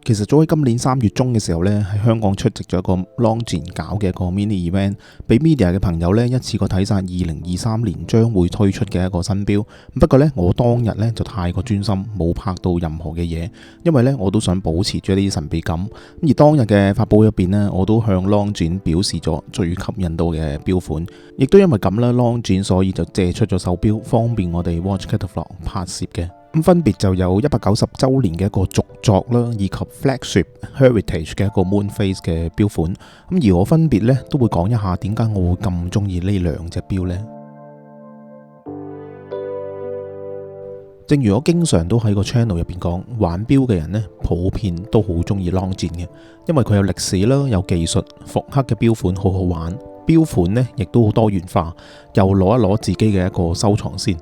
其實早喺今年3月中嘅時候呢，喺香港出席咗一個 Longines 搞嘅一個 mini event，俾 media 嘅朋友呢一次過睇晒2023年將會推出嘅一個新錶。不過呢，我當日呢就太過專心，冇拍到任何嘅嘢，因為呢我都想保持住一啲神秘感。而當日嘅發佈入邊呢，我都向 Longines 表示咗最吸引到嘅錶款，亦都因為咁啦 ，Longines 所以就借出咗手錶，方便我哋 Watch Catalog 拍攝嘅。咁分別就有190週年嘅一個續作啦，以及 Flagship Heritage 嘅一個 Moonphase 嘅錶款。咁而我分別咧都會講一下點解我會咁中意呢兩隻錶呢？正如我經常都喺個 channel 入邊講，玩錶嘅人呢普遍都好中意 Longines 嘅，因為佢有歷史啦，有技術，復刻嘅錶款好好玩，錶款呢亦都好多元化。又攞一攞自己嘅一個收藏先。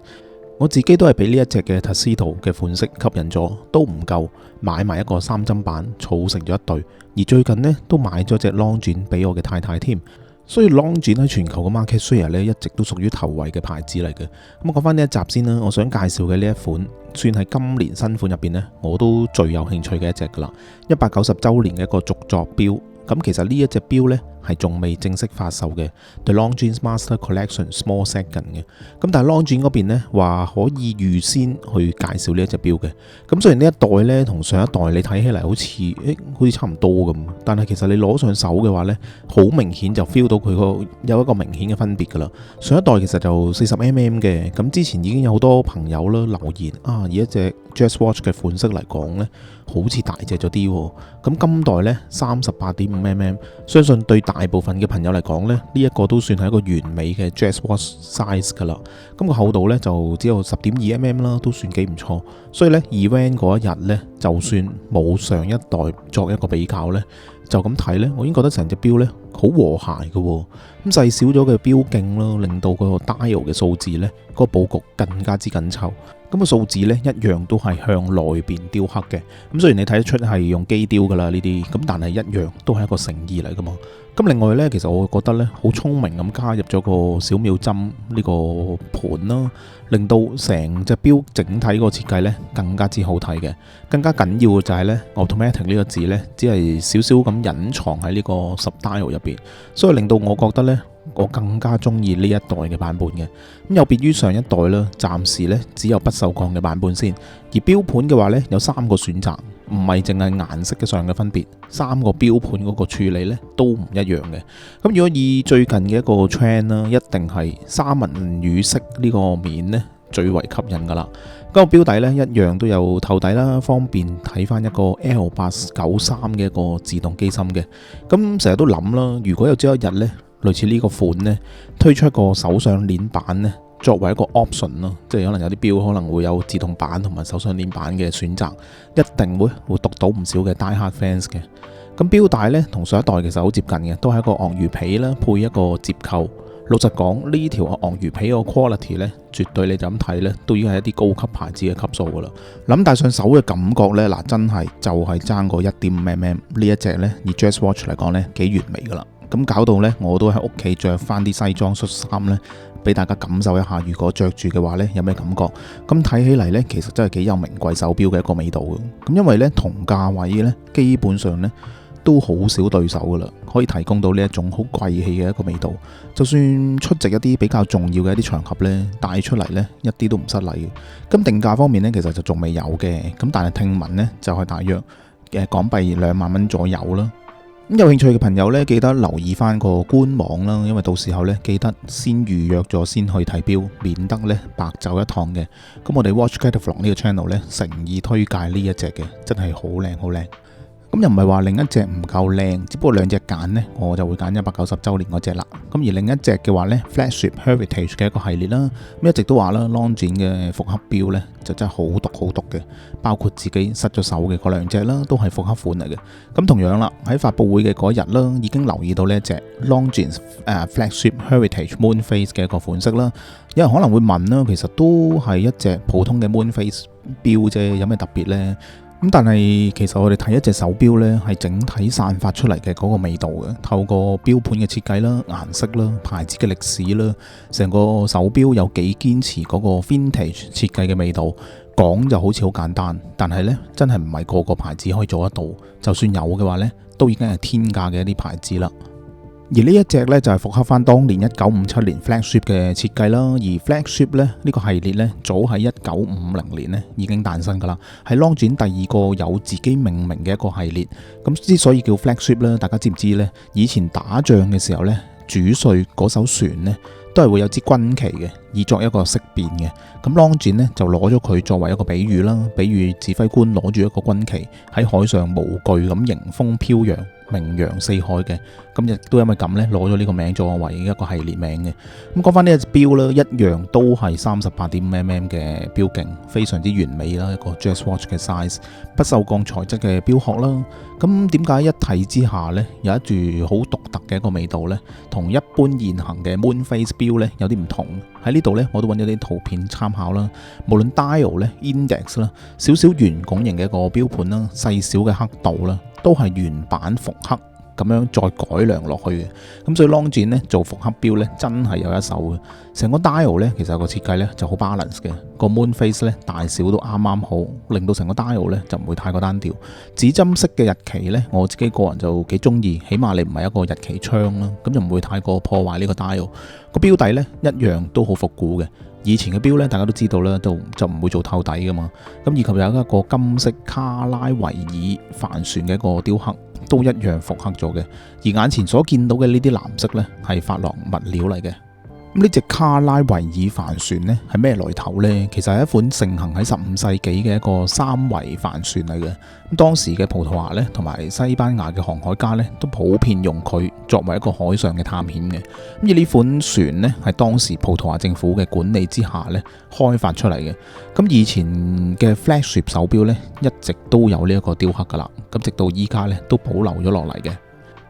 我自己都係俾呢一隻嘅 Tuxedo 嘅款式吸引咗，都唔夠，買埋一個3針版，儲成咗一對。而最近呢，都買咗隻 Longines 俾我嘅太太添。所以 Longines 喺全球嘅 market share 呢，一直都屬於頭位嘅牌子嚟嘅。咁講翻呢一集先啦，我想介紹嘅呢一款，算係今年新款入邊呢，我都最有興趣嘅一隻噶啦，190週年嘅一個續作錶。咁其實呢一隻錶呢，係仲未正式發售嘅 The Longines Master Collection Small Second 嘅。咁但係 Longines 嗰邊呢話可以預先去介紹呢一隻錶嘅。咁雖然呢一代呢同上一代你睇起嚟好似差唔多咁，但係其實你攞上手嘅話呢，好明顯就 feel 到佢有一個明顯嘅分別噶啦。上一代其實就40mm 嘅，咁之前已經有好多朋友啦留言啊，以一隻 Jazz Watch 嘅款式嚟講呢，好似大隻咗啲喎。咁今代呢 38.5mm， 相信對大部分嘅朋友嚟講呢，呢一個都算係一個完美嘅 Jazz Watch size 噶啦。咁個厚度呢，就只有10.2mm 啦，都算幾唔錯。所以呢 event 嗰一日呢，就算冇上一代作一個比較呢，就咁睇呢，我已經覺得成隻錶呢好和諧嘅喎。咁細小咗嘅錶徑啦，令到個 dial 嘅數字呢，個佈局更加之緊湊。咁個數字呢，一樣都係向內邊雕刻嘅。咁雖然你睇得出係用機雕噶啦呢啲，咁但係一樣都係一個誠意嚟噶嘛。咁另外呢，其實我覺得呢，好聰明咁加入咗個小秒針呢個盤啦，令到成隻錶整體個設計呢更加之好睇嘅。更加緊要嘅就係呢 automatic 呢個字呢，只係少少咁隱藏喺呢個 sub-dial 入邊，所以令到我覺得呢，我更加中意呢一代嘅版本嘅。咁有別於上一代啦，暫時呢只有不鏽鋼嘅版本先。而錶盤嘅話呢，有3個選擇，唔係淨係顏色上嘅分別，3個錶盤嗰個處理呢都唔一樣嘅。咁如果以最近嘅一個 trend 啦，一定係三文魚色呢個面呢最為吸引噶啦。嗰個錶底呢，一樣都有透底啦，方便睇翻一個 L893嘅一個自動機芯嘅。咁成日都諗啦，如果有朝一日呢，類似呢個款呢，推出一個手上鏈版呢，作為一個 option 咯，即係可能有啲錶可能會有自動版同埋手上鏈版嘅選擇，一定會讀到唔少嘅 die hard fans 嘅。咁錶帶呢，同上一代其實好接近嘅，都係一個鱷魚皮啦，配一個接扣。老實講，呢條鱷魚皮個 quality 呢，絕對你就咁睇呢，都已經係一啲高級牌子嘅級數噶啦。諗戴上手嘅感覺呢，嗱真係就係爭過 1.5mm 呢一隻呢，以 Jazz Watch 嚟講呢，幾完美噶啦。咁搞到呢，我都喺屋企着翻啲西裝恤衫呢，俾大家感受一下，如果着住嘅話呢，有咩感覺？咁睇起嚟呢，其實真係幾有名貴手錶嘅一個味道嘅。咁因為呢，同價位呢，基本上呢都好少對手噶啦，可以提供到呢一種好貴氣嘅一個味道。就算出席一啲比較重要嘅一啲場合呢，帶出嚟呢一啲都唔失禮嘅。咁定價方面呢，其實就仲未有嘅。咁但係聽聞呢，就係大約港幣2萬蚊左右啦。咁有興趣嘅朋友呢，記得留意翻個官網啦，因為到時候呢，記得先預約咗先去睇錶，免得呢白走一趟嘅。咁我哋 Watch Catalog 呢個 channel 呢，誠意推介呢一隻嘅，真係好靚好靚。咁又唔係話另一隻唔夠靚，只不過兩隻揀呢，我就會揀190週年嗰隻啦。咁而另一隻嘅話呢 Flagship Heritage 嘅一個系列啦，咁一直都話啦 Longines 嘅復刻錶呢，就真係好毒嘅，包括自己失咗手嘅嗰兩隻啦，都係復刻款嚟嘅。咁同樣啦，喺發佈會嘅嗰日啦，已經留意到呢一隻 Longines Flagship Heritage Moonphase 嘅一個款式啦。有人可能會問啦，其實都係一隻普通嘅 Moonphase 錶啫，有咩特別呢？咁但係其實我哋睇一隻手錶呢，係整體散發出嚟嘅嗰個味道嘅，透過錶盤嘅設計啦、顏色啦、牌子嘅歷史啦，成個手錶有幾堅持嗰個 vintage 設計嘅味道。講就好似好簡單，但係呢真係唔係個個牌子可以做得到。就算有嘅話呢，都已經係天價嘅一啲牌子啦。而呢一隻呢，就係復刻翻當年1957年 Flagship 嘅設計啦。而 Flagship 呢個系列呢，早喺1950年呢已經誕生噶啦，係 Longines 第二個有自己命名嘅一個系列。咁之所以叫 Flagship 呢，大家知唔知呢？以前打仗嘅時候呢，主帥嗰艘船呢，都係會有支軍旗嘅，以作一個色變嘅。咁 Longines 呢就攞咗佢作為一個比喻啦，比喻指揮官攞住一個軍旗喺海上無懼咁迎風飄揚，名揚四海嘅。咁亦都因為咁呢，攞咗呢個名作為一個系列名嘅。咁講翻呢隻錶啦，一樣都係38.5mm 嘅錶徑，非常之完美啦，一個 Jazz Watch 嘅 size， 不鏽鋼材質嘅錶殼啦。咁點解一睇之下呢，有一住好獨特嘅一個味道呢？同一般現行嘅 Moonface 錶呢有啲唔同。喺呢度呢，我都揾咗啲圖片參考啦。無論 dial 咧、index 啦、少少圓拱形嘅一個錶盤啦、細小嘅刻度啦，都係原版復刻咁樣再改良落去嘅。咁所以 Longines 呢做復刻錶呢，真係有一手嘅。成個 dial 呢，其實個設計呢就好 balance 嘅，個 Moonface 呢大小都啱啱好，令到成個 dial 呢就唔會太過單調。指針式嘅日期呢，我自己個人就幾中意，起碼你唔係一個日期窗啦，咁就唔會太過破壞呢個 dial。個錶底呢，一樣都好復古嘅。以前嘅錶咧，大家都知道啦，就唔會做透底噶嘛。咁以及有一個金色卡拉維爾帆船嘅一個雕刻，都一樣復刻咗嘅。而眼前所見到嘅呢啲藍色呢，係珐琅物料嚟嘅。咁呢隻卡拉維爾帆船呢，係咩來頭呢？其實係一款盛行喺15世紀嘅一個三桅帆船嚟嘅。咁當時嘅葡萄牙呢，同埋西班牙嘅航海家呢，都普遍用佢作為一個海上嘅探險嘅。咁而呢款船呢，係當時葡萄牙政府嘅管理之下呢，開發出嚟嘅。咁以前嘅 Flagship 手錶呢，一直都有呢一個雕刻噶啦。咁直到依家呢，都保留咗落嚟嘅。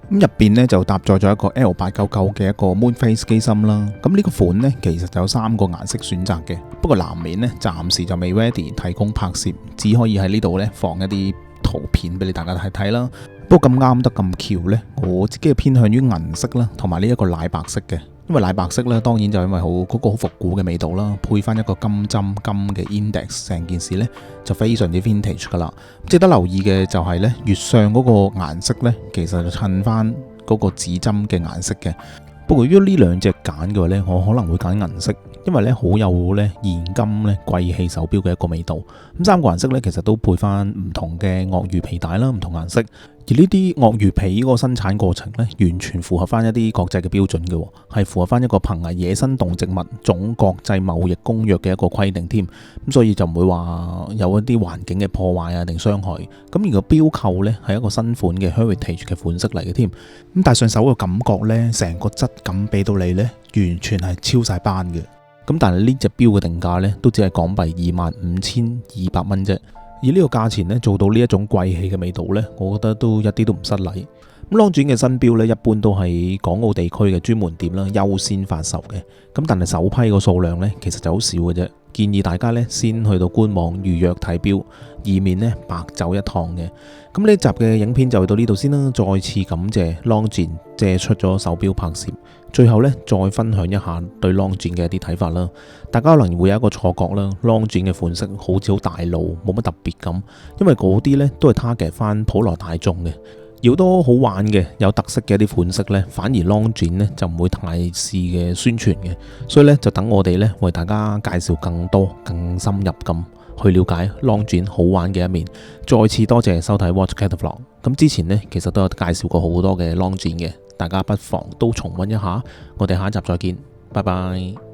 咁入邊呢就搭載咗一個 L899嘅一個 Moonface 機芯啦。咁呢個款呢，其實有3個顏色選擇嘅，不過藍面呢，暫時就未 ready 提供拍攝，只可以喺呢度呢放一啲圖片俾你大家睇睇啦。不過咁啱得咁巧呢，我自己係偏向於銀色啦，同埋呢一個奶白色嘅。因為奶白色咧，當然就因為嗰個好復古嘅味道啦，配翻一個金針金嘅 index， 成件事呢就非常之 vintage 噶啦。值得留意嘅就係呢，月相嗰個顏色呢，其實就襯翻嗰個指針嘅顏色嘅。不過如果呢兩隻揀嘅話呢，我可能會揀銀色，因為呢好有呢現今呢貴氣手錶嘅一個味道。咁3個顏色呢，其實都配翻唔同嘅鱷魚皮帶啦，唔同顏色。而呢啲鱷魚皮嗰個生產過程呢，完全符合翻一啲國際嘅標準嘅，係符合翻一個瀕危野生動植物總國際貿易公約嘅一個規定添。咁所以就唔會話有一啲環境嘅破壞啊定傷害。咁而個錶扣呢，係一個新款嘅 Heritage 嘅款式嚟嘅添。咁戴上手嘅感覺呢，成個質感俾到你呢，完全係超晒班嘅。咁但係呢隻錶嘅定價呢，都只係港幣25,200蚊啫。而呢個價錢呢，做到呢一種貴氣嘅味道呢，我覺得都一啲都唔失禮。咁 Longines 嘅新錶呢，一般都喺港澳地區嘅專門店啦優先發售嘅。咁但係首批個數量呢，其實就好少嘅啫。建議大家呢，先去到官網預約睇錶，以免呢白走一趟嘅。咁呢集嘅影片就去到呢度先啦。再次感謝 Longines 借出咗手錶拍攝。最後呢，再分享一下對 Longines 嘅一啲睇法啦。大家可能會有一個錯覺啦，Longines 嘅款式好似好大路，冇乜特別咁，因為嗰啲呢都係 target 翻普羅大眾嘅。有好多好玩嘅有特色嘅一啲款式呢，反而 Longines 呢就唔會太試嘅宣傳嘅，所以呢，就等我哋呢為大家介紹更多更深入咁去了解 Longines 好玩嘅一面。再次多謝收睇 Watch Catalog。咁之前呢，其實都有介紹過好多嘅 Longines嘅，大家不妨都重溫一下。我哋下一集再見，拜拜。